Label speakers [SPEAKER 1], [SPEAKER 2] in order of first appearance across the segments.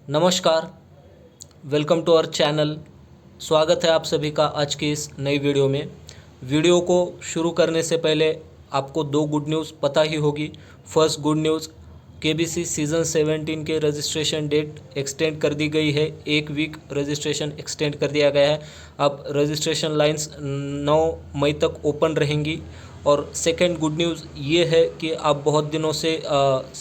[SPEAKER 1] नमस्कार, welcome to our channel. स्वागत है आप सभी का आज की इस नई वीडियो में। वीडियो को शुरू करने से पहले आपको दो गुड न्यूज़ पता ही होगी। First good news, KBC season 17 के रजिस्ट्रेशन डेट एक्सटेंड कर दी गई है। एक वीक रजिस्ट्रेशन एक्सटेंड कर दिया गया है। अब रजिस्ट्रेशन लाइंस 9 मई तक ओपन रहेंगी। और सेकेंड गुड न्यूज़ ये है कि आप बहुत दिनों से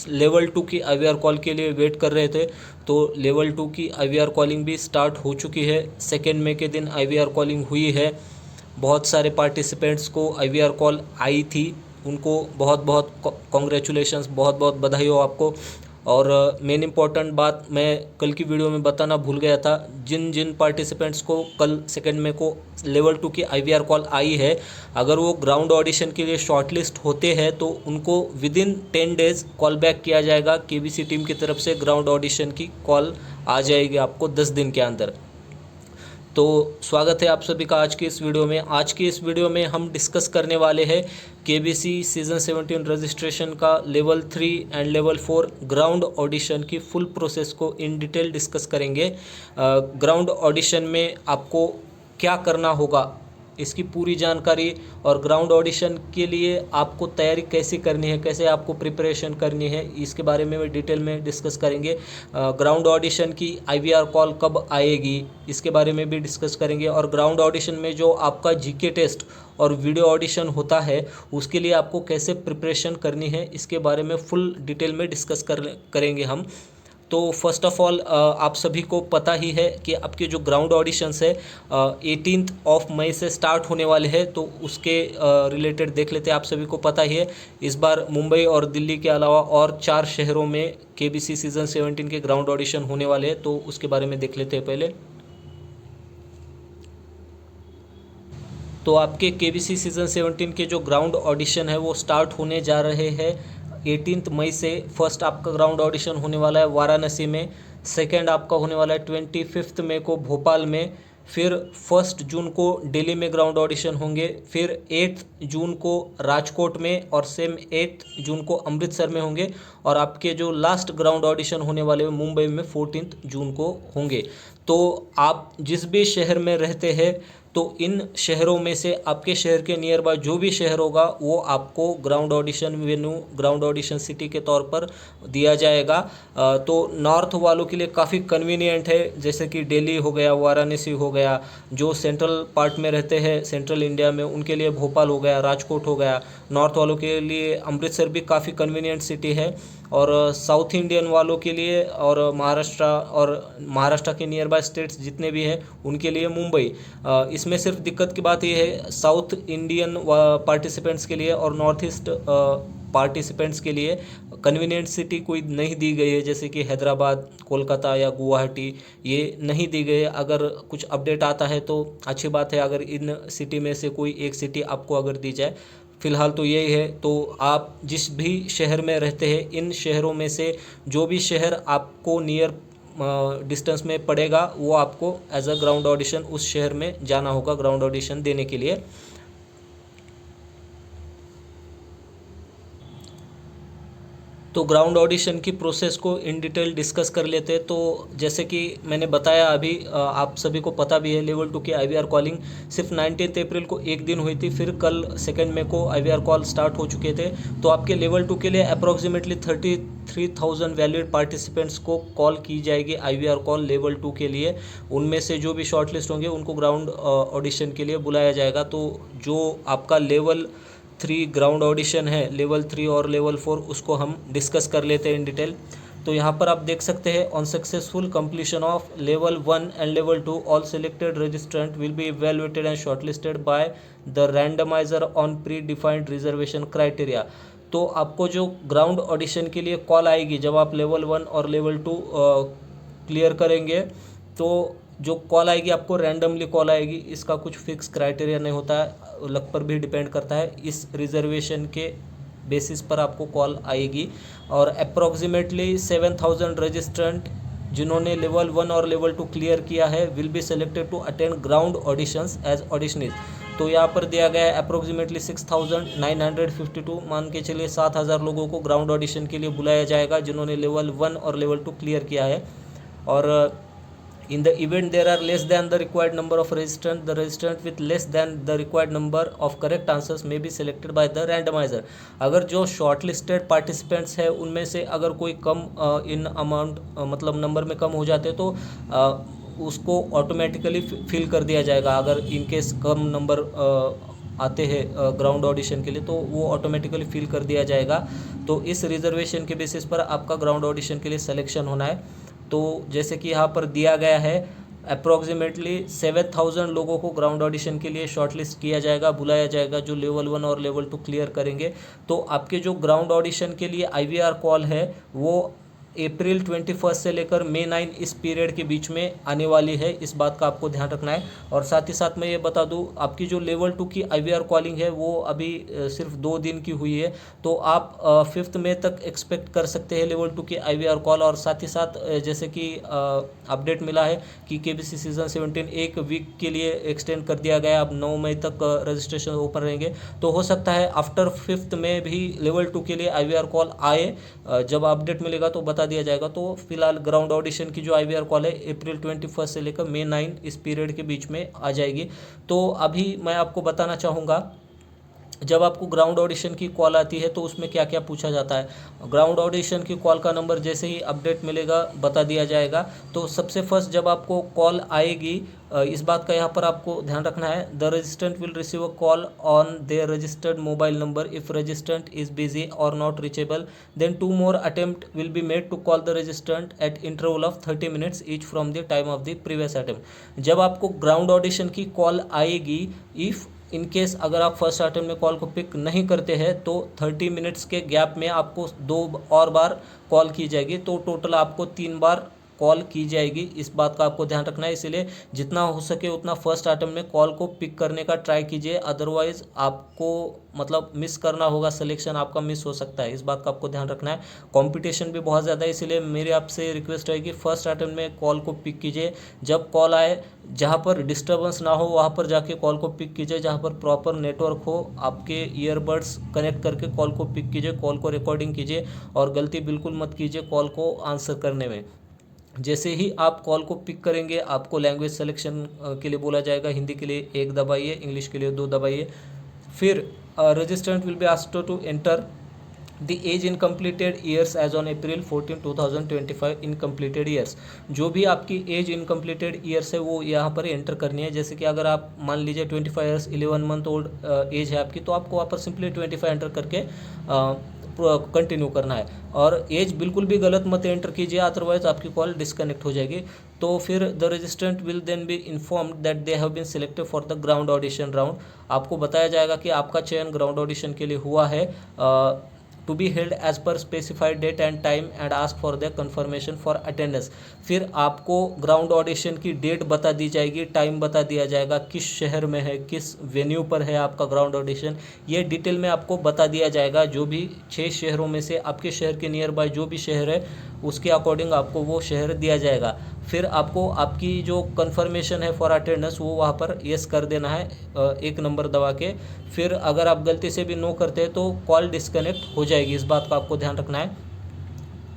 [SPEAKER 1] लेवल 2 की IVR कॉल के लिए वेट कर रहे थे, तो लेवल 2 की IVR कॉलिंग भी स्टार्ट हो चुकी है। 2 मई के दिन IVR कॉलिंग हुई है। बहुत सारे पार्टिसिपेंट्स को IVR कॉल आई थी, उनको बहुत बहुत कॉन्ग्रेचुलेशंस, बहुत बहुत बधाई हो आपको। और मेन इम्पॉर्टेंट बात मैं कल की वीडियो में बताना भूल गया था, जिन जिन पार्टिसिपेंट्स को कल 2 मई को लेवल 2 की IVR कॉल आई है, अगर वो ग्राउंड ऑडिशन के लिए शॉर्टलिस्ट होते हैं तो उनको विदिन 10 डेज़ कॉल बैक किया जाएगा। केबीसी टीम की तरफ से ग्राउंड ऑडिशन की कॉल आ जाएगी आपको 10 दिन के अंदर। तो स्वागत है आप सभी का आज की इस वीडियो में। आज की इस वीडियो में हम डिस्कस करने वाले हैं केबीसी सीज़न 17 रजिस्ट्रेशन का level 3 and level 4 ground audition की फुल प्रोसेस को इन डिटेल डिस्कस करेंगे। ग्राउंड ऑडिशन में आपको क्या करना होगा, इसकी पूरी जानकारी, और ग्राउंड ऑडिशन के लिए आपको तैयारी कैसे करनी है, कैसे आपको प्रिपरेशन करनी है, इसके बारे में डिटेल में डिस्कस करेंगे। ग्राउंड ऑडिशन की IVR कॉल कब आएगी, इसके बारे में भी डिस्कस करेंगे। और ग्राउंड ऑडिशन में जो आपका GK टेस्ट और वीडियो ऑडिशन होता है, उसके लिए आपको कैसे प्रिपरेशन करनी है, इसके बारे में फुल डिटेल में डिस्कस करेंगे हम। तो फर्स्ट ऑफ ऑल आप सभी को पता ही है कि आपके जो ग्राउंड ऑडिशंस है 18 मई से स्टार्ट होने वाले हैं, तो उसके रिलेटेड देख लेते हैं। आप सभी को पता ही है, इस बार मुंबई और दिल्ली के अलावा और 4 शहरों में केबीसी सीज़न 17 के ग्राउंड ऑडिशन होने वाले हैं, तो उसके बारे में देख लेते हैं पहले। तो आपके केबीसी सीज़न 17 के जो ग्राउंड ऑडिशन है वो स्टार्ट होने जा रहे हैं 18 मई से। फर्स्ट आपका ग्राउंड ऑडिशन होने वाला है वाराणसी में, सेकंड आपका होने वाला है 25 मई को भोपाल में, फिर 1 जून को दिल्ली में ग्राउंड ऑडिशन होंगे, फिर 8 जून को राजकोट में, और सेम 8 जून को अमृतसर में होंगे, और आपके जो लास्ट ग्राउंड ऑडिशन होने वाले हैं मुंबई में 14 जून को होंगे। तो आप जिस भी शहर में रहते हैं, तो इन शहरों में से आपके शहर के नियर बाय जो भी शहर होगा वो आपको ground audition venue, ground audition city के तौर पर दिया जाएगा। तो नॉर्थ वालों के लिए काफ़ी कन्वीनियंट है, जैसे कि दिल्ली हो गया, वाराणसी हो गया। जो सेंट्रल पार्ट में रहते हैं सेंट्रल इंडिया में, उनके लिए भोपाल हो गया, राजकोट हो गया। नॉर्थ वालों के लिए अमृतसर भी काफ़ी कन्वीनियंट सिटी है। और साउथ इंडियन वालों के लिए और महाराष्ट्र के नियर बाय स्टेट्स जितने भी हैं उनके लिए मुंबई। इसमें सिर्फ दिक्कत की बात यह है, साउथ इंडियन पार्टिसिपेंट्स के लिए और नॉर्थ ईस्ट पार्टिसिपेंट्स के लिए कन्वीनियंट सिटी कोई नहीं दी गई है, जैसे कि हैदराबाद, कोलकाता या गुवाहाटी, ये नहीं दी गई है। अगर कुछ अपडेट आता है तो अच्छी बात है, अगर इन सिटी में से कोई एक सिटी आपको अगर दी जाए। फ़िलहाल तो यही है। तो आप जिस भी शहर में रहते हैं, इन शहरों में से जो भी शहर आपको नियर डिस्टेंस में पड़ेगा, वो आपको एज अ ग्राउंड ऑडिशन उस शहर में जाना होगा ग्राउंड ऑडिशन देने के लिए। तो ग्राउंड ऑडिशन की प्रोसेस को इन डिटेल डिस्कस कर लेते हैं। तो जैसे कि मैंने बताया अभी, आप सभी को पता भी है, लेवल 2 की IVR कॉलिंग सिर्फ 19 अप्रैल को एक दिन हुई थी, फिर कल 2 मई को IVR कॉल स्टार्ट हो चुके थे। तो आपके लेवल 2 के लिए अप्रॉक्सीमेटली 33,000 वैलिड पार्टिसिपेंट्स को कॉल की जाएगी IVR कॉल लेवल 2 के लिए। उनमें से जो भी शॉर्ट लिस्ट होंगे उनको ग्राउंड ऑडिशन के लिए बुलाया जाएगा। तो जो आपका लेवल 3 ग्राउंड ऑडिशन है, लेवल 3 और लेवल 4, उसको हम डिस्कस कर लेते हैं इन डिटेल। तो यहाँ पर आप देख सकते हैं, on successful completion of level 1 and level 2 all selected registrant will be evaluated and shortlisted by the randomiser on pre defined reservation criteria. तो आपको जो ग्राउंड ऑडिशन के लिए कॉल आएगी, जब आप लेवल 1 और लेवल 2 क्लियर करेंगे, तो जो कॉल आएगी आपको रैंडमली कॉल आएगी। इसका कुछ फिक्स क्राइटेरिया नहीं होता है, लक पर भी डिपेंड करता है। इस रिजर्वेशन के बेसिस पर आपको कॉल आएगी। और अप्रॉक्सीमेटली 7,000 रजिस्ट्रेंट जिन्होंने लेवल 1 और लेवल 2 क्लियर किया है will be selected to attend ground auditions as auditionist. तो यहाँ पर दिया गया है अप्रोक्सीमेटली 6,952, मान के चलिए 7,000 लोगों को ग्राउंड ऑडिशन के लिए बुलाया जाएगा जिन्होंने लेवल 1 और लेवल 2 क्लियर किया है। और in the event there are less than the required number of registrants, the registrant with less than the required number of correct answers may be selected by the randomizer. अगर जो shortlisted participants है उनमें से अगर कोई कम in amount मतलब number में कम हो जाते तो उसको ऑटोमेटिकली फिल कर दिया जाएगा. अगर इनकेस कम नंबर आते हैं ग्राउंड ऑडिशन के लिए तो वो ऑटोमेटिकली फिल कर दिया जाएगा. तो इस रिजर्वेशन के बेसिस पर आपका ग्राउंड ऑडिशन के लिए सिलेक्शन होना है. तो जैसे कि यहाँ पर दिया गया है अप्रॉक्सीमेटली 7,000 लोगों को ग्राउंड ऑडिशन के लिए शॉर्टलिस्ट किया जाएगा, बुलाया जाएगा, जो लेवल 1 और लेवल 2 क्लियर करेंगे. तो आपके जो ग्राउंड ऑडिशन के लिए IVR कॉल है वो अप्रैल 21 से लेकर मई 9 इस पीरियड के बीच में आने वाली है. इस बात का आपको ध्यान रखना है. और साथ ही साथ मैं ये बता दूं आपकी जो लेवल 2 की IVR कॉलिंग है वो अभी सिर्फ 2 दिन की हुई है. तो आप 5 मई तक एक्सपेक्ट कर सकते हैं लेवल 2 की IVR कॉल. और साथ ही साथ जैसे कि अपडेट मिला है कि KBC सीज़न 17 एक वीक के लिए एक्सटेंड कर दिया गया. अब 9 मई तक रजिस्ट्रेशन ओपन रहेंगे. तो हो सकता है आफ्टर 5 मई भी लेवल 2 के लिए IVR कॉल आए. जब अपडेट मिलेगा तो बता दिया जाएगा. तो फिलहाल ग्राउंड ऑडिशन की जो IVR कॉल है अप्रैल 21 से लेकर मई 9 इस पीरियड के बीच में आ जाएगी. तो अभी मैं आपको बताना चाहूँगा जब आपको ग्राउंड ऑडिशन की कॉल आती है तो उसमें क्या क्या पूछा जाता है. ग्राउंड ऑडिशन की कॉल का नंबर जैसे ही अपडेट मिलेगा बता दिया जाएगा. तो सबसे फर्स्ट जब आपको कॉल आएगी इस बात का यहाँ पर आपको ध्यान रखना है. The registrant will receive a call on their registered mobile number. If registrant is busy or not reachable then 2 more attempt will be made to call the registrant at interval of 30 minutes each from the time of the previous attempt. जब आपको ground audition की call आएगी if in case अगर आप first attempt में call को pick नहीं करते हैं तो 30 मिनट्स के गैप में आपको 2 और बार कॉल की जाएगी. तो टोटल आपको 3 बार कॉल की जाएगी. इस बात का आपको ध्यान रखना है. इसलिए जितना हो सके उतना फर्स्ट अटेम्प्ट में कॉल को पिक करने का ट्राई कीजिए. अदरवाइज आपको मतलब मिस करना होगा, सिलेक्शन आपका मिस हो सकता है. इस बात का आपको ध्यान रखना है. कंपटीशन भी बहुत ज़्यादा है इसलिए मेरी आपसे रिक्वेस्ट है कि फर्स्ट अटेम्प्ट में कॉल को पिक कीजिए. जब कॉल आए जहाँ पर डिस्टर्बेंस ना हो वहाँ पर जाके कॉल को पिक कीजिए. जहाँ पर प्रॉपर नेटवर्क हो आपके ईयरबड्स कनेक्ट करके कॉल को पिक कीजिए, कॉल को रिकॉर्डिंग कीजिए. और गलती बिल्कुल मत कीजिए कॉल को आंसर करने में. जैसे ही आप कॉल को पिक करेंगे आपको लैंग्वेज सिलेक्शन के लिए बोला जाएगा. हिंदी के लिए 1 दबाइए, इंग्लिश के लिए 2 दबाइए. फिर registrant will be asked to enter the age in completed years age on April 14, 2025 in completed years. जो भी आपकी एज इन कम्प्लीटेड ईयर्स है वो यहाँ पर एंटर करनी है. जैसे कि अगर आप मान लीजिए 25 ईयर्स 11 मंथ ओल्ड एज है आपकी तो आपको वहाँ पर सिंपली 25 एंटर करके कंटिन्यू करना है. और एज बिल्कुल भी गलत मत एंटर कीजिए अदरवाइज आपकी कॉल डिस्कनेक्ट हो जाएगी. तो फिर the registrant will then be informed that they have been selected for the ground audition round. आपको बताया जाएगा कि आपका चयन ग्राउंड ऑडिशन के लिए हुआ है to be held as per specified date and time and ask for the confirmation for attendance. फिर आपको ग्राउंड ऑडिशन की डेट बता दी जाएगी, टाइम बता दिया जाएगा, किस शहर में है, किस वेन्यू पर है आपका ग्राउंड ऑडिशन. ये डिटेल में आपको बता दिया जाएगा. जो भी 6 शहरों में से आपके शहर के नियर बाय जो भी शहर है उसके अकॉर्डिंग आपको वो शहर दिया जाएगा. फिर आपको आपकी जो कन्फर्मेशन है फॉर अटेंडेंस वो वहाँ पर येस कर देना है 1 नंबर दबा के. फिर अगर आप गलती से भी नो करते हैं तो कॉल डिस्कनेक्ट हो जाएगी. इस बात का आपको ध्यान रखना है.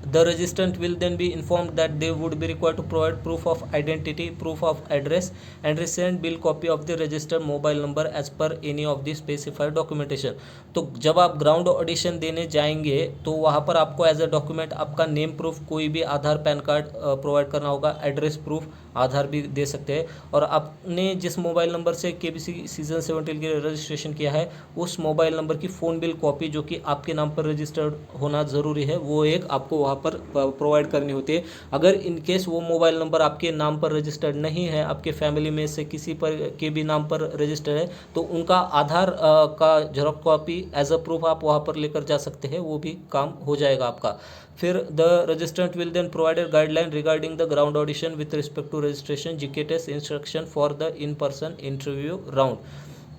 [SPEAKER 1] The registrant will then be informed that they would be required to provide proof of identity, proof of address and resend bill copy of the registered mobile number as per any of the specified documentation. तो जब आप ground audition देने जाएंगे तो वहाँ पर आपको as a document आपका नेम प्रूफ कोई भी आधार पैन कार्ड प्रोवाइड करना होगा. एड्रेस प्रूफ आधार भी दे सकते हैं. और आपने जिस मोबाइल नंबर से KBC सीज़न 17 के लिए रजिस्ट्रेशन किया है उस मोबाइल नंबर की फ़ोन बिल कॉपी जो कि आपके नाम पर रजिस्टर्ड होना ज़रूरी है वो एक आपको वहाँ पर प्रोवाइड करनी होती है. अगर इन केस वो मोबाइल नंबर आपके नाम पर रजिस्टर्ड नहीं है, आपके फैमिली में से किसी पर के भी नाम पर रजिस्टर्ड है तो उनका आधार का xerox copy as a proof आप वहाँ पर लेकर जा सकते हैं. वो भी काम हो जाएगा आपका. फिर the registrant will then provided guideline regarding the ground audition with respect to registration, GK test, instruction for the in person interview round.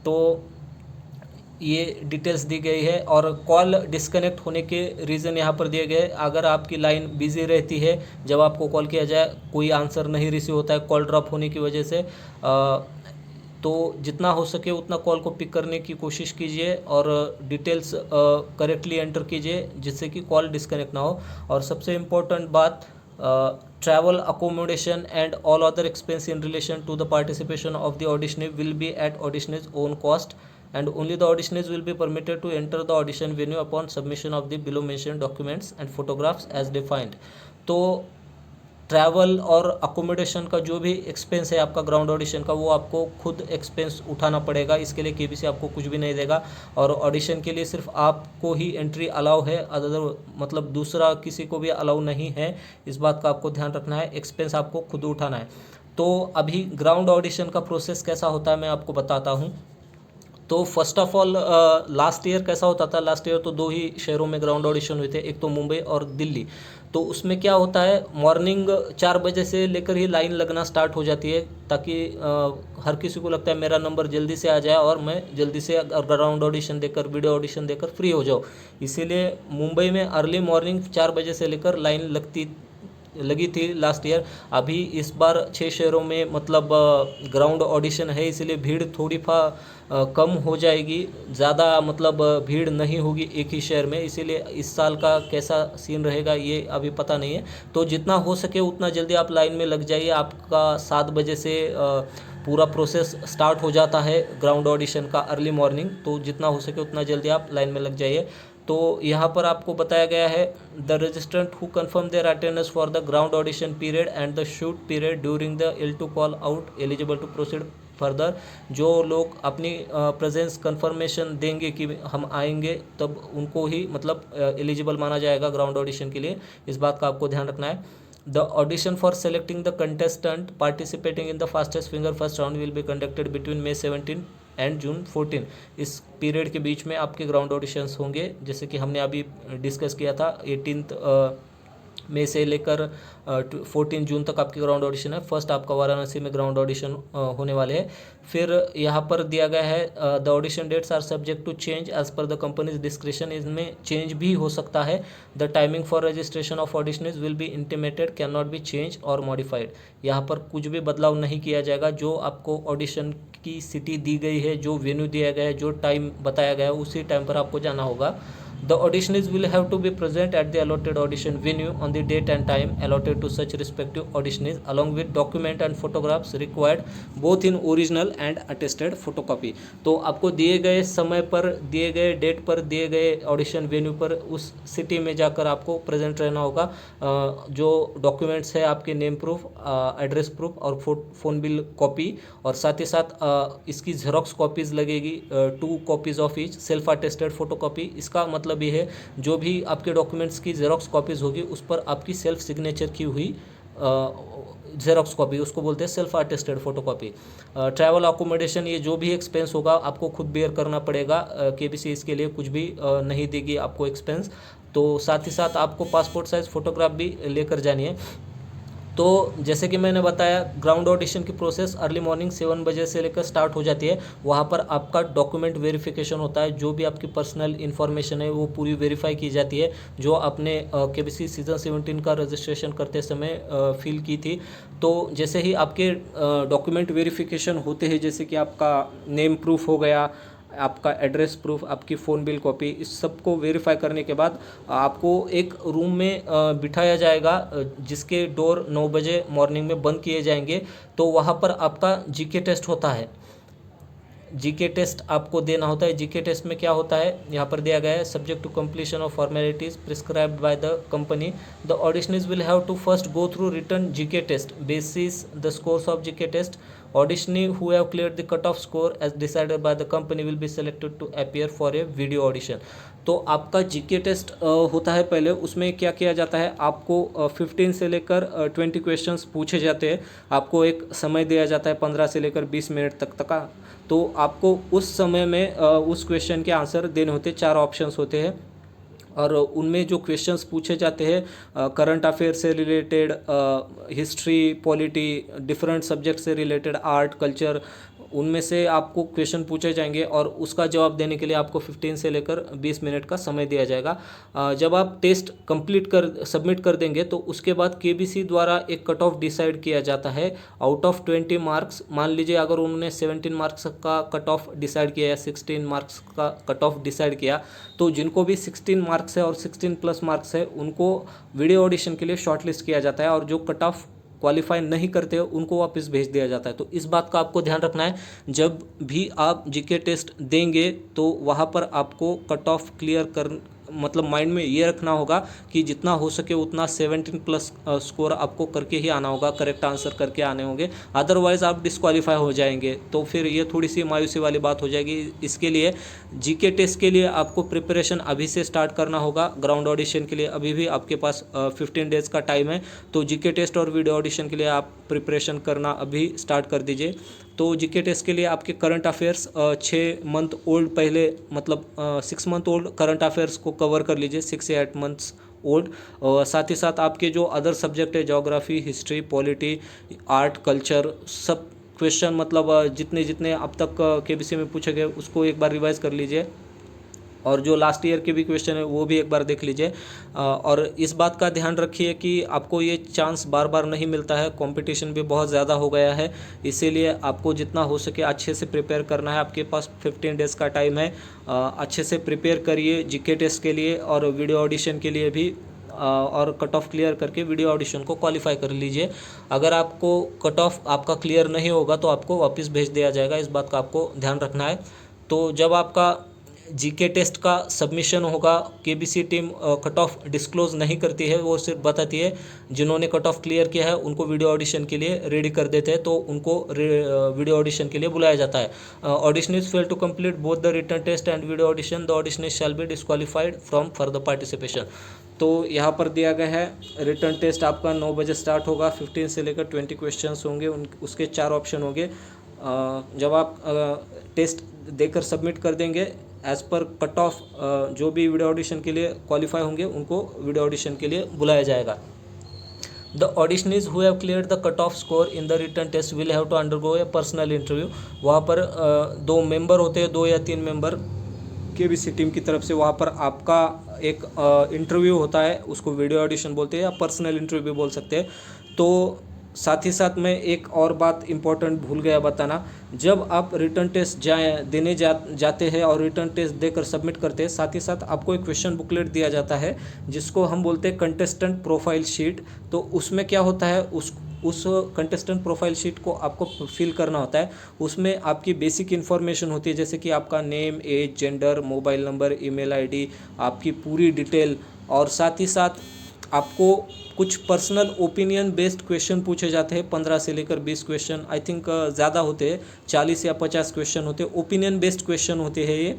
[SPEAKER 1] तो ये डिटेल्स दी गई है. और कॉल डिस्कनेक्ट होने के रीज़न यहाँ पर दिए गए. अगर आपकी लाइन बिजी रहती है जब आपको कॉल किया जाए कोई आंसर नहीं रिसीव होता है कॉल ड्रॉप होने की वजह से, तो जितना हो सके उतना कॉल को पिक करने की कोशिश कीजिए और डिटेल्स करेक्टली एंटर कीजिए जिससे कि कॉल डिस्कनेक्ट ना हो. और सबसे इम्पोर्टेंट बात travel, accommodation and all other expense in relation to the participation of the auditionee will be at auditionee's own cost, and only the auditionees will be permitted to enter the audition venue upon submission of the below mentioned documents and photographs as defined. तो travel और accommodation का जो भी expense है आपका ground audition का, वो आपको खुद एक्सपेंस उठाना पड़ेगा। इसके लिए केबीसी आपको कुछ भी नहीं देगा, और ऑडिशन के लिए सिर्फ आपको ही एंट्री अलाउ है, अदर मतलब दूसरा किसी को भी अलाउ नहीं है। इस बात का आपको ध्यान रखना है, एक्सपेंस आपको खुद उठाना है। तो अभी ग्राउंड ऑडिशन का प्रोसेस कैसा होता है मैं आपको बताता हूँ। तो first of all last year कैसा होता था, लास्ट ईयर तो 2 ही शहरों में ग्राउंड ऑडिशन हुए थे, एक तो मुंबई और दिल्ली। तो उसमें क्या होता है, मॉर्निंग 4 बजे से लेकर ही लाइन लगना स्टार्ट हो जाती है, ताकि हर किसी को लगता है मेरा नंबर जल्दी से आ जाए और मैं जल्दी से ग्राउंड ऑडिशन देकर, वीडियो ऑडिशन देकर फ्री हो जाऊँ। इसीलिए मुंबई में अर्ली मॉर्निंग 4 बजे से लेकर लाइन लगी थी लास्ट ईयर। अभी इस बार 6 शहरों में मतलब ग्राउंड ऑडिशन है, इसलिए भीड़ थोड़ी कम हो जाएगी, ज़्यादा मतलब भीड़ नहीं होगी एक ही शहर में। इसीलिए इस साल का कैसा सीन रहेगा ये अभी पता नहीं है। तो जितना हो सके उतना जल्दी आप लाइन में लग जाइए। आपका 7 बजे से पूरा प्रोसेस स्टार्ट हो जाता है ग्राउंड ऑडिशन का अर्ली मॉर्निंग, तो जितना हो सके उतना जल्दी आप लाइन में लग जाइए। तो यहाँ पर आपको बताया गया है, the registrant who confirm their attendance for the ground audition period and the shoot period during the L2 call out eligible to proceed further. जो लोग अपनी प्रेजेंस कंफर्मेशन देंगे कि हम आएंगे, तब उनको ही मतलब एलिजिबल माना जाएगा ग्राउंड ऑडिशन के लिए। इस बात का आपको ध्यान रखना है। The audition for selecting the contestant participating in the fastest finger first round will be conducted between May 17 and June 14। इस पीरियड के बीच में आपके ग्राउंड ऑडिशंस होंगे, जैसे कि हमने अभी डिस्कस किया था। 18 मई से लेकर 14 जून तक आपके ग्राउंड ऑडिशन है। फर्स्ट आपका वाराणसी में ग्राउंड ऑडिशन होने वाले हैं। फिर यहाँ पर दिया गया है, the audition dates are subject to change as per the company's description. इसमें चेंज भी हो सकता है। The timing for registration of auditioners will be intimated, cannot be change or modified. यहाँ पर कुछ भी बदलाव नहीं किया जाएगा। जो आपको ऑडिशन की सिटी दी गई है, जो वेन्यू दिया गया है, जो टाइम बताया गया है, उसी टाइम पर आपको जाना होगा। The auditionees will have to be present at the allotted audition venue on the date and time allotted to such respective auditionees, along with document and photographs required both in original and attested photocopy। तो आपको दिए गए समय पर, दिए गए date पर, दिए गए ऑडिशन वेन्यू पर उस सिटी में जाकर आपको प्रेजेंट रहना होगा। जो डॉक्यूमेंट्स है आपके नेम प्रूफ, एड्रेस प्रूफ और फ़ोन बिल कॉपी, और साथ ही साथ इसकी जेरोक्स कॉपीज़ लगेगी, 2 copies of each, self attested photocopy. इसका मतलब ये है, जो भी आपके डॉक्यूमेंट्स की जेरोक्स कॉपीज़ होगी उस पर आपकी सेल्फ सिग्नेचर की हुई जेरोक्स कॉपी, उसको बोलते हैं self attested photocopy. Travel accommodation, ये जो भी एक्सपेंस होगा आपको खुद बेयर करना पड़ेगा। केबीसी इसके लिए कुछ भी नहीं देगी आपको एक्सपेंस। तो साथ ही साथ आपको पासपोर्ट साइज़ फ़ोटोग्राफ भी लेकर जानी है। तो जैसे कि मैंने बताया, ग्राउंड ऑडिशन की प्रोसेस अर्ली मॉर्निंग 7 बजे से लेकर स्टार्ट हो जाती है। वहाँ पर आपका डॉक्यूमेंट वेरिफिकेशन होता है। जो भी आपकी पर्सनल इन्फॉर्मेशन है वो पूरी वेरीफाई की जाती है, जो आपने केबीसी सीज़न 17 का रजिस्ट्रेशन करते समय फिल की थी। तो जैसे ही आपके डॉक्यूमेंट वेरिफिकेशन होते हैं, जैसे कि आपका नेम प्रूफ हो गया, आपका एड्रेस प्रूफ, आपकी फ़ोन बिल कॉपी, इस सब को वेरीफाई करने के बाद आपको एक रूम में बिठाया जाएगा, जिसके डोर 9 बजे मॉर्निंग में बंद किए जाएंगे। तो वहाँ पर आपका जीके टेस्ट होता है। जीके टेस्ट आपको देना होता है। जीके टेस्ट में क्या होता है, यहाँ पर दिया गया है, subject to completion of formalities prescribed by the company, the auditioners will have to first go through written GK test basis the scores of GK test. Auditionee who have cleared the cutoff score as decided by the company will be selected to appear for a video audition। तो आपका GK test होता है पहले। उसमें क्या किया जाता है, आपको 15 से लेकर 20 क्वेश्चंस पूछे जाते हैं। आपको एक समय दिया जाता है 15 से लेकर 20 मिनट तक का। तो आपको उस समय में उस क्वेश्चन के आंसर देने होते हैं। 4 ऑप्शंस होते हैं, और उनमें जो क्वेश्चंस पूछे जाते हैं करंट अफेयर से related, history, polity, different subject से रिलेटेड, आर्ट, कल्चर, उनमें से आपको क्वेश्चन पूछे जाएंगे और उसका जवाब देने के लिए आपको 15 से लेकर 20 मिनट का समय दिया जाएगा। जब आप टेस्ट कंप्लीट कर सबमिट कर देंगे तो उसके बाद केबीसी द्वारा एक कट ऑफ डिसाइड किया जाता है आउट ऑफ 20 मार्क्स। मान लीजिए अगर उन्होंने 17 मार्क्स का कट ऑफ डिसाइड किया या 16 मार्क्स का कट ऑफ डिसाइड किया, तो जिनको भी 16 मार्क्स है और 16 प्लस मार्क्स है उनको वीडियो ऑडिशन के लिए शॉर्टलिस्ट किया जाता है, और जो कट ऑफ क्वालिफाई नहीं करते उनको वापस भेज दिया जाता है। तो इस बात का आपको ध्यान रखना है, जब भी आप जीके टेस्ट देंगे तो वहाँ पर आपको कट ऑफ क्लियर कर मतलब माइंड में ये रखना होगा कि जितना हो सके उतना 17 प्लस स्कोर आपको करके ही आना होगा, करेक्ट आंसर करके आने होंगे, अदरवाइज़ आप डिस्क्वालीफाई हो जाएंगे। तो फिर ये थोड़ी सी मायूसी वाली बात हो जाएगी। इसके लिए जीके टेस्ट के लिए आपको प्रिपरेशन अभी से स्टार्ट करना होगा। ग्राउंड ऑडिशन के लिए अभी भी आपके पास 15 डेज़ का टाइम है, तो जीके टेस्ट और वीडियो ऑडिशन के लिए आप प्रिपरेशन करना अभी स्टार्ट कर दीजिए। तो जीके टेस्ट के लिए आपके करंट अफेयर्स 6 मंथ ओल्ड पहले मतलब 6 मंथ ओल्ड करंट अफेयर्स को कवर कर लीजिए, 6 से 8 मंथ्स ओल्ड। और साथ ही साथ आपके जो अदर सब्जेक्ट है, geography, history, polity, art, culture, सब क्वेश्चन मतलब जितने जितने अब तक केबीसी में पूछे गए उसको एक बार रिवाइज कर लीजिए, और जो लास्ट ईयर के भी क्वेश्चन है वो भी एक बार देख लीजिए। और इस बात का ध्यान रखिए कि आपको ये चांस बार बार नहीं मिलता है, कंपटीशन भी बहुत ज़्यादा हो गया है, इसीलिए आपको जितना हो सके अच्छे से प्रिपेयर करना है। आपके पास 15 डेज़ का टाइम है, अच्छे से प्रिपेयर करिए जीके टेस्ट के लिए और वीडियो ऑडिशन के लिए भी, और कट ऑफ क्लियर करके वीडियो ऑडिशन को क्वालिफाई कर लीजिए। अगर आपको कट ऑफ आपका क्लियर नहीं होगा तो आपको वापस भेज दिया जाएगा, इस बात का आपको ध्यान रखना है। तो जब आपका जीके टेस्ट का सबमिशन होगा, KBC team cut off disclose नहीं करती है, वो सिर्फ बताती है जिन्होंने कट ऑफ क्लियर किया है उनको वीडियो ऑडिशन के लिए रेडी कर देते हैं, तो उनको वीडियो ऑडिशन के लिए बुलाया जाता है। Auditionist fail to complete both the written test and video audition, the auditionist shall be disqualified from further participation. तो यहाँ पर दिया गया है रिटर्न टेस्ट आपका 9 बजे स्टार्ट होगा, 15 से लेकर 20 क्वेश्चंस होंगे, उसके 4 ऑप्शन होंगे। जब आप टेस्ट देकर सबमिट कर देंगे एज़ पर कट ऑफ, जो भी वीडियो ऑडिशन के लिए क्वालिफाई होंगे उनको वीडियो ऑडिशन के लिए बुलाया जाएगा। The auditionees who have clear the cut off score in the written test will have to undergo a personal interview. वहाँ पर 2 मेंबर होते हैं, 2 या 3 मेंबर केबीसी टीम की तरफ से, वहाँ पर आपका एक इंटरव्यू होता है, उसको वीडियो ऑडिशन बोलते हैं या पर्सनल इंटरव्यू भी बोल सकते हैं। तो साथ ही साथ मैं एक और बात इम्पोर्टेंट भूल गया बताना, जब आप रिटर्न टेस्ट देने जाते हैं और रिटर्न टेस्ट देकर सबमिट करते हैं, साथ ही साथ आपको एक क्वेश्चन बुकलेट दिया जाता है जिसको हम बोलते हैं कंटेस्टेंट प्रोफाइल शीट। तो उसमें क्या होता है, उस कंटेस्टेंट प्रोफाइल शीट को आपको फिल करना होता है। उसमें आपकी बेसिक इन्फॉर्मेशन होती है, जैसे कि आपका name, age, gender, mobile number, email ID, आपकी पूरी डिटेल, और साथ ही साथ आपको कुछ पर्सनल ओपिनियन बेस्ड क्वेश्चन पूछे जाते हैं, 15 से लेकर 20 क्वेश्चन, आई थिंक ज़्यादा होते हैं, 40 या 50 क्वेश्चन होते हैं, ओपिनियन बेस्ड क्वेश्चन होते हैं ये।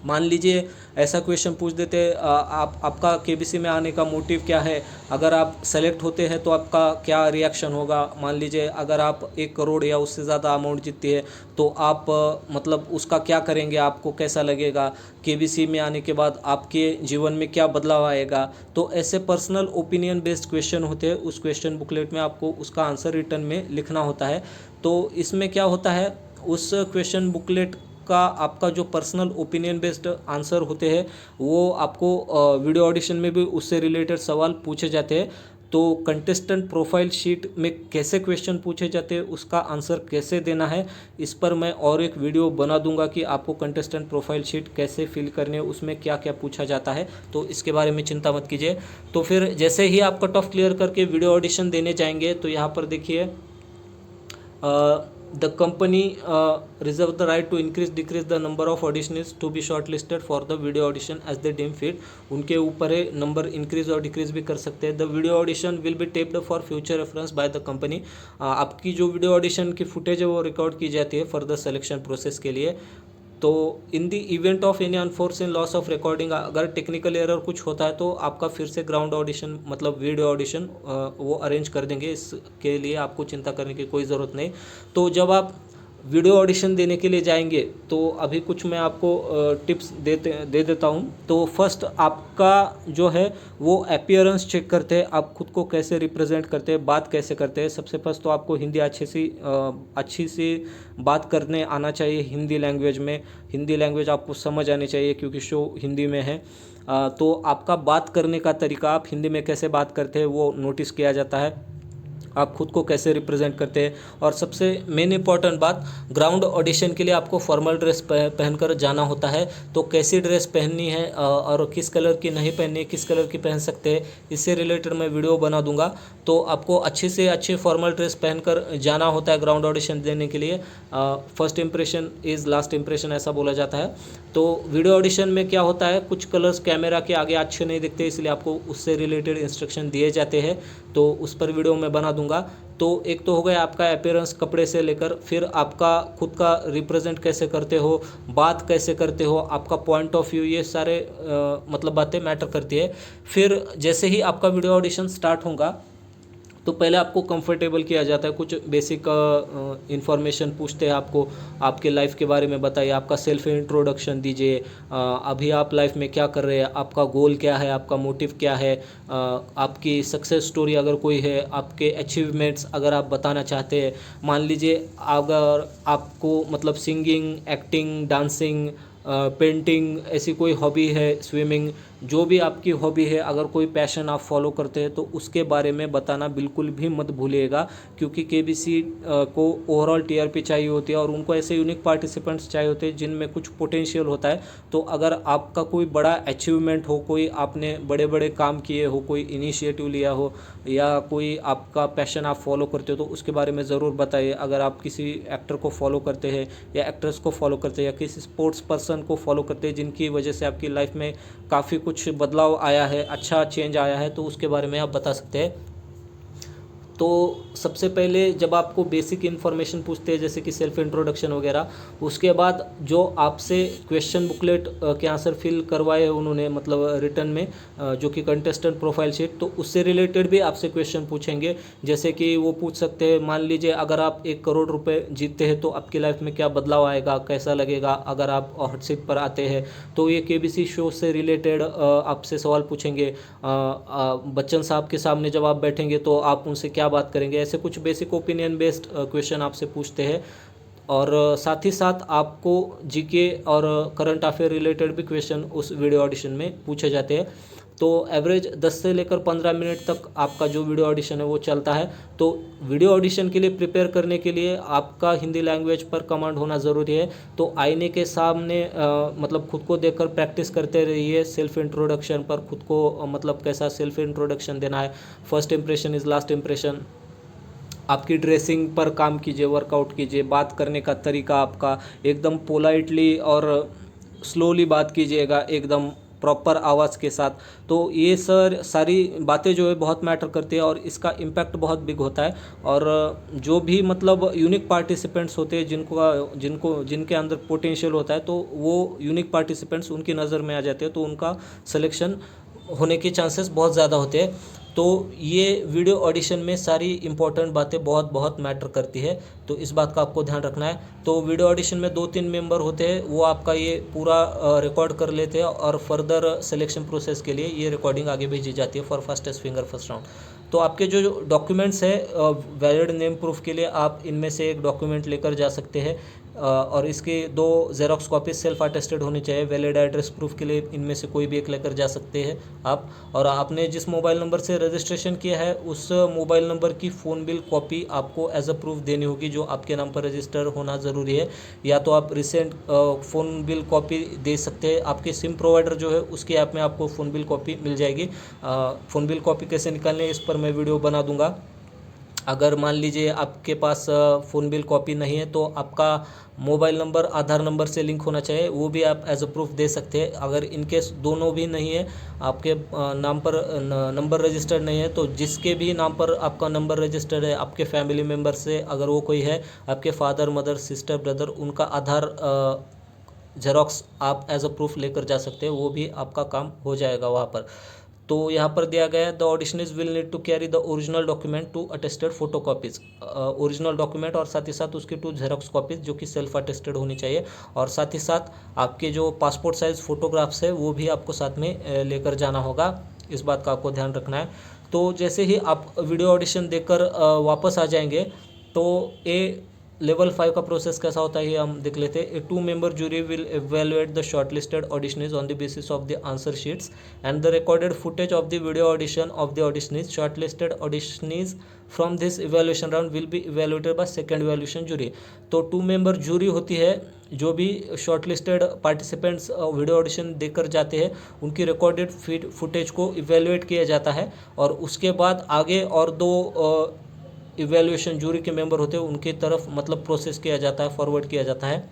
[SPEAKER 1] मान लीजिए ऐसा क्वेश्चन पूछ देते, आपका केबीसी में आने का मोटिव क्या है, अगर आप सेलेक्ट होते हैं तो आपका क्या रिएक्शन होगा। मान लीजिए अगर आप 1 करोड़ या उससे ज़्यादा अमाउंट जीतती है तो आप मतलब उसका क्या करेंगे, आपको कैसा लगेगा, केबीसी में आने के बाद आपके जीवन में क्या बदलाव आएगा। तो ऐसे पर्सनल ओपिनियन बेस्ड क्वेश्चन होते हैं, उस क्वेश्चन बुकलेट में आपको उसका आंसर रिटर्न में लिखना होता है। तो इसमें क्या होता है, उस क्वेश्चन बुकलेट का आपका जो पर्सनल ओपिनियन बेस्ड आंसर होते हैं वो आपको वीडियो ऑडिशन में भी उससे रिलेटेड सवाल पूछे जाते हैं। तो कंटेस्टेंट प्रोफाइल शीट में कैसे क्वेश्चन पूछे जाते हैं, उसका आंसर कैसे देना है, इस पर मैं और एक वीडियो बना दूंगा कि आपको कंटेस्टेंट प्रोफाइल शीट कैसे फिल करनी है, उसमें क्या क्या पूछा जाता है। तो इसके बारे में चिंता मत कीजिए। तो फिर जैसे ही आप कट ऑफ क्लियर करके वीडियो ऑडिशन देने जाएंगे तो यहाँ पर देखिए the company reserve the right to decrease the number of auditionees to be shortlisted for the video audition as they deem fit। उनके ऊपर है नंबर इंक्रीज और डिक्रीज भी कर सकते हैं। The video audition will be taped for future reference bye the company. आपकी जो वीडियो ऑडिशन की फुटेज है वो रिकॉर्ड की जाती है फर्दर सिलेक्शन प्रोसेस के लिए। तो in the event of any unforeseen loss of recording, अगर टेक्निकल एरर कुछ होता है तो आपका फिर से ग्राउंड ऑडिशन मतलब वीडियो ऑडिशन वो अरेंज कर देंगे, इसके लिए आपको चिंता करने की कोई ज़रूरत नहीं। तो जब आप वीडियो ऑडिशन देने के लिए जाएंगे तो अभी कुछ मैं आपको टिप्स दे देता हूं। तो फर्स्ट आपका जो है वो अपीयरेंस चेक करते हैं, आप खुद को कैसे रिप्रेजेंट करते हैं, बात कैसे करते हैं। सबसे फर्स्ट तो आपको हिंदी अच्छी सी बात करने आना चाहिए हिंदी लैंग्वेज में। हिंदी लैंग्वेज आपको समझ आनी चाहिए क्योंकि शो हिंदी में है। तो आपका बात करने का तरीका, आप हिंदी में कैसे बात करते हैं वो नोटिस किया जाता है, आप खुद को कैसे रिप्रेजेंट करते हैं। और सबसे मेन इंपॉर्टेंट बात, ग्राउंड ऑडिशन के लिए आपको फॉर्मल ड्रेस पहनकर जाना होता है। तो कैसी ड्रेस पहननी है और किस कलर की नहीं पहननी है, किस कलर की पहन सकते हैं, इससे रिलेटेड मैं वीडियो बना दूंगा। तो आपको अच्छी से अच्छी फॉर्मल ड्रेस पहनकर जाना होता है ग्राउंड ऑडिशन देने के लिए। First impression is last impression ऐसा बोला जाता है। तो वीडियो ऑडिशन में क्या होता है, कुछ कलर्स कैमरा के आगे अच्छे नहीं दिखते, इसलिए आपको उससे रिलेटेड इंस्ट्रक्शन दिए जाते हैं। तो उस पर वीडियो मैं बना दूंगा। तो एक तो हो गया आपका अपीयरेंस कपड़े से लेकर, फिर आपका खुद का रिप्रेजेंट कैसे करते हो, बात कैसे करते हो, आपका पॉइंट ऑफ व्यू, ये सारे मतलब बातें मैटर करती है। फिर जैसे ही आपका वीडियो ऑडिशन स्टार्ट होगा तो पहले आपको कंफर्टेबल किया जाता है, कुछ बेसिक इन्फॉर्मेशन पूछते हैं आपको, आपके लाइफ के बारे में बताइए, आपका सेल्फ इंट्रोडक्शन दीजिए, अभी आप लाइफ में क्या कर रहे हैं, आपका गोल क्या है, आपका मोटिव क्या है, आपकी सक्सेस स्टोरी अगर कोई है, आपके अचीवमेंट्स अगर आप बताना चाहते हैं। मान लीजिए अगर आपको मतलब सिंगिंग, एक्टिंग, डांसिंग, पेंटिंग ऐसी कोई हॉबी है, स्विमिंग, जो भी आपकी हॉबी है, अगर कोई पैशन आप फॉलो करते हैं तो उसके बारे में बताना बिल्कुल भी मत भूलिएगा। क्योंकि केबीसी को ओवरऑल टीआरपी चाहिए होती है और उनको ऐसे यूनिक पार्टिसिपेंट्स चाहिए होते हैं जिनमें कुछ पोटेंशियल होता है। तो अगर आपका कोई बड़ा अचीवमेंट हो, कोई आपने बड़े बड़े काम किए हो, कोई इनिशिएटिव लिया हो, या कोई आपका पैशन आप फॉलो करते हो तो उसके बारे में ज़रूर बताइए। अगर आप किसी एक्टर को फॉलो करते हैं या एक्ट्रेस को फॉलो करते हैं या किसी स्पोर्ट्स पर्सन को फॉलो करते हैं जिनकी वजह से आपकी लाइफ में काफ़ी कुछ बदलाव आया है, अच्छा चेंज आया है, तो उसके बारे में आप बता सकते हैं। तो सबसे पहले जब आपको बेसिक इन्फॉर्मेशन पूछते हैं जैसे कि सेल्फ इंट्रोडक्शन वगैरह, उसके बाद जो आपसे क्वेश्चन बुकलेट के आंसर फिल करवाए हैं उन्होंने मतलब रिटर्न में, जो कि कंटेस्टेंट प्रोफाइल शीट, तो उससे रिलेटेड भी आपसे क्वेश्चन पूछेंगे। जैसे कि वो पूछ सकते हैं, मान लीजिए अगर आप 1 करोड़ रुपए जीतते हैं तो आपकी लाइफ में क्या बदलाव आएगा, कैसा लगेगा अगर आप हॉट सीट पर आते हैं। तो ये केबीसी शो से रिलेटेड आपसे सवाल पूछेंगे। बच्चन साहब के सामने जब आप बैठेंगे तो आप उनसे क्या बात करेंगे, ऐसे कुछ बेसिक ओपिनियन बेस्ड क्वेश्चन आपसे पूछते हैं। और साथ ही साथ आपको जीके और करंट अफेयर रिलेटेड भी क्वेश्चन उस वीडियो ऑडिशन में पूछे जाते हैं। तो एवरेज 10 से लेकर 15 मिनट तक आपका जो वीडियो ऑडिशन है वो चलता है। तो वीडियो ऑडिशन के लिए प्रिपेयर करने के लिए आपका हिंदी लैंग्वेज पर कमांड होना ज़रूरी है। तो आईने के सामने मतलब खुद को देखकर प्रैक्टिस करते रहिए सेल्फ इंट्रोडक्शन पर, खुद को मतलब कैसा सेल्फ इंट्रोडक्शन देना है। First impression is last impression. आपकी ड्रेसिंग पर काम कीजिए, वर्कआउट कीजिए, बात करने का तरीका आपका एकदम पोलाइटली और स्लोली बात कीजिएगा, एकदम प्रॉपर आवाज़ के साथ। तो ये सारी बातें जो है बहुत मैटर करती है और इसका इम्पैक्ट बहुत बिग होता है। और जो भी मतलब यूनिक पार्टिसिपेंट्स होते हैं जिनके अंदर पोटेंशियल होता है, तो वो यूनिक पार्टिसिपेंट्स उनकी नज़र में आ जाते हैं, तो उनका सिलेक्शन होने के चांसेस बहुत ज़्यादा होते हैं। तो ये वीडियो ऑडिशन में सारी इंपॉर्टेंट बातें बहुत बहुत मैटर करती है, तो इस बात का आपको ध्यान रखना है। तो वीडियो ऑडिशन में 2-3 मेंबर होते हैं, वो आपका ये पूरा रिकॉर्ड कर लेते हैं और फर्दर सिलेक्शन प्रोसेस के लिए ये रिकॉर्डिंग आगे भेजी जाती है for fastest finger first round. तो आपके जो डॉक्यूमेंट्स है वैलिड नेम प्रूफ के लिए आप इनमें से एक डॉक्यूमेंट लेकर जा सकते हैं। और इसके 2 जेरोक्स कॉपी सेल्फ अटेस्टेड होनी चाहिए। वैलिड एड्रेस प्रूफ के लिए इनमें से कोई भी एक लेकर जा सकते हैं आप। और आपने जिस मोबाइल नंबर से रजिस्ट्रेशन किया है उस मोबाइल नंबर की फ़ोन बिल कॉपी आपको एज अ प्रूफ देनी होगी, जो आपके नाम पर रजिस्टर होना ज़रूरी है। या तो आप रिसेंट फ़ोन बिल कॉपी दे सकते हैं, आपके सिम प्रोवाइडर जो है उसके ऐप में आपको फ़ोन बिल कॉपी मिल जाएगी। फ़ोन बिल कॉपी कैसे निकालने इस पर मैं वीडियो बना दूंगा। अगर मान लीजिए आपके पास फ़ोन बिल कॉपी नहीं है तो आपका मोबाइल नंबर आधार नंबर से लिंक होना चाहिए, वो भी आप एज अ प्रूफ दे सकते हैं। अगर इनकेस दोनों भी नहीं है, आपके नाम पर नंबर रजिस्टर्ड नहीं है, तो जिसके भी नाम पर आपका नंबर रजिस्टर्ड है, आपके फैमिली मेम्बर से अगर वो कोई है, आपके फादर मदर सिस्टर ब्रदर, उनका आधार जेरोक्स आप एज अ प्रूफ लेकर जा सकते हैं, वो भी आपका काम हो जाएगा वहाँ पर। तो तो यहाँ पर दिया गया है the auditionees will need to carry the original document two attested photocopies, original document और साथ ही साथ उसकी 2 जेरोक्स कॉपीज जो कि सेल्फ अटेस्टेड होनी चाहिए, और साथ ही साथ आपके जो पासपोर्ट साइज फोटोग्राफ्स है वो भी आपको साथ में लेकर जाना होगा। इस बात का आपको ध्यान रखना है। तो जैसे ही आप वीडियो ऑडिशन देकर वापस आ जाएंगे तो लेवल 5 का प्रोसेस कैसा होता है ये हम देख लेते हैं। A 2 member jury will evaluate the shortlisted auditionees on the basis of the answer sheets and the recorded footage of the video audition of the auditionees. Shortlisted auditionees from this evaluation round will be evaluated by second evaluation jury. तो 2 member jury होती है, जो भी shortlisted participants video audition देकर जाते हैं उनकी recorded footage को इवेल्यूएट किया जाता है, और उसके बाद आगे और 2 इवैल्यूएशन जूरी के मेंबर होते हैं उनकी तरफ मतलब प्रोसेस किया जाता है, फॉरवर्ड किया जाता है।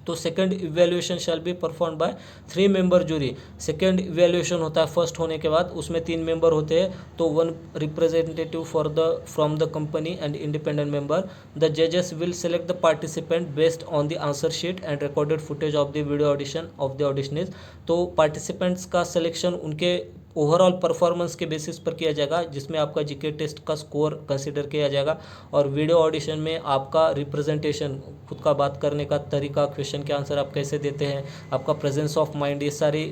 [SPEAKER 1] तो second evaluation shall be perform by 3 member jury. Second evaluation होता है फर्स्ट होने के बाद, उसमें 3 मेंबर होते हैं, तो 1 representative from the company and independent member. The जजेस will select the participant based on the answer sheet and recorded footage of the video audition of the auditionees. तो पार्टिसिपेंट्स का सिलेक्शन उनके ओवरऑल परफॉर्मेंस के basis पर किया जाएगा, जिसमें आपका जीके टेस्ट का स्कोर कंसीडर किया जाएगा, और वीडियो ऑडिशन में आपका रिप्रेजेंटेशन, खुद का बात करने का तरीका, क्वेश्चन के आंसर आप कैसे देते हैं, आपका प्रेजेंस ऑफ माइंड, ये सारी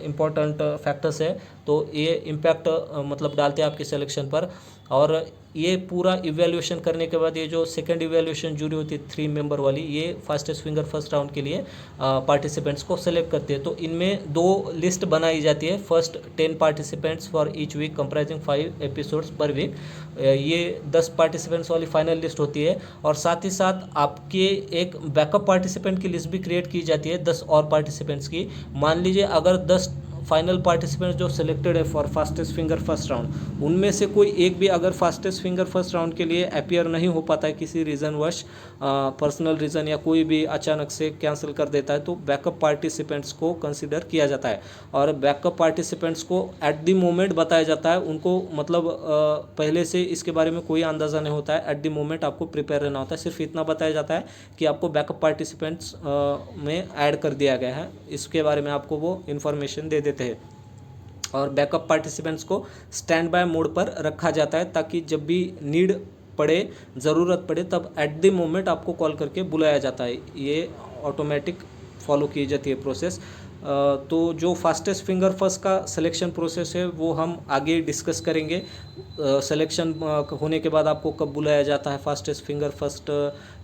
[SPEAKER 1] इंपॉर्टेंट फैक्टर्स है। तो ये इम्पैक्ट मतलब डालते हैं आपके सिलेक्शन पर। और ये पूरा इवैल्यूएशन करने के बाद ये जो सेकंड इवैल्यूएशन जूरी होती है 3 मेंबर वाली, ये फास्टेस्ट फिंगर फर्स्ट राउंड के लिए पार्टिसिपेंट्स को सेलेक्ट करती है। तो इनमें 2 लिस्ट बनाई जाती है। First 10 participants for each week comprising 5 episodes per week, ये 10 पार्टिसिपेंट्स वाली फाइनल लिस्ट होती है, और साथ ही साथ आपके एक बैकअप पार्टिसिपेंट की लिस्ट भी क्रिएट की जाती है 10 और पार्टिसिपेंट्स की। मान लीजिए अगर 10 फाइनल पार्टिसिपेंट्स जो सिलेक्टेड है for fastest finger first round, उनमें से कोई एक भी अगर फास्टेस्ट फिंगर फर्स्ट राउंड के लिए अपीयर नहीं हो पाता है किसी रीज़न वश, पर्सनल रीज़न या कोई भी अचानक से कैंसिल कर देता है, तो बैकअप पार्टिसिपेंट्स को कंसिडर किया जाता है। और बैकअप पार्टिसिपेंट्स को एट द मोमेंट बताया जाता है, उनको मतलब पहले से इसके बारे में कोई अंदाज़ा नहीं होता है, एट द मोमेंट आपको प्रिपेयर रहना होता है। सिर्फ इतना बताया जाता है कि आपको बैकअप पार्टिसिपेंट्स में ऐड कर दिया गया है, इसके बारे में आपको वो इन्फॉर्मेशन दे देते हैं। और बैकअप पार्टिसिपेंट्स को स्टैंड बाय मोड पर रखा जाता है, ताकि जब भी नीड पड़े, ज़रूरत पड़े, तब एट द मोमेंट आपको कॉल करके बुलाया जाता है। ये ऑटोमेटिक फॉलो की जाती है प्रोसेस। तो जो फास्टेस्ट फिंगर फर्स्ट का सिलेक्शन प्रोसेस है वो हम आगे डिस्कस करेंगे। सिलेक्शन होने के बाद आपको कब बुलाया जाता है फास्टेस्ट फिंगर फर्स्ट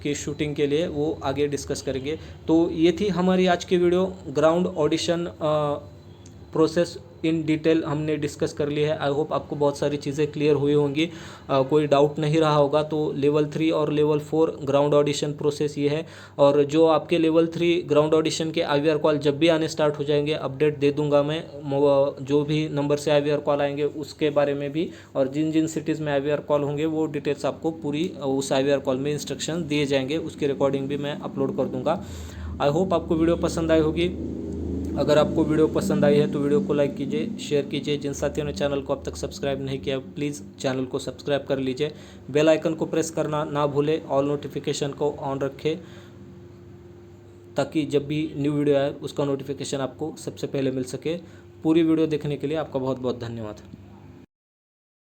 [SPEAKER 1] की शूटिंग के लिए, वो आगे डिस्कस करेंगे। तो ये थी हमारी आज की video, ground audition process in detail हमने डिस्कस कर ली है। आई होप आपको बहुत सारी चीज़ें क्लियर हुई होंगी, कोई डाउट नहीं रहा होगा। तो लेवल 3 और लेवल 4 ग्राउंड ऑडिशन प्रोसेस ये है, और जो आपके लेवल 3 ग्राउंड ऑडिशन के IVR कॉल जब भी आने स्टार्ट हो जाएंगे अपडेट दे दूंगा मैं, जो भी नंबर से IVR कॉल आएंगे उसके बारे में भी, और जिन जिन सिटीज़ में IVR कॉल होंगे वो डिटेल्स आपको पूरी उस IVR कॉल में इंस्ट्रक्शन दिए जाएंगे, उसकी रिकॉर्डिंग भी मैं अपलोड कर दूँगा। आई होप आपको वीडियो पसंद आई होगी। अगर आपको वीडियो पसंद आई है तो वीडियो को लाइक कीजिए, शेयर कीजिए। जिन साथियों ने चैनल को अब तक सब्सक्राइब नहीं किया प्लीज़ चैनल को सब्सक्राइब कर लीजिए। बेल आइकन को प्रेस करना ना भूलें, ऑल नोटिफिकेशन को ऑन रखें, ताकि जब भी न्यू वीडियो आए उसका नोटिफिकेशन आपको सबसे पहले मिल सके। पूरी वीडियो देखने के लिए आपका बहुत बहुत धन्यवाद।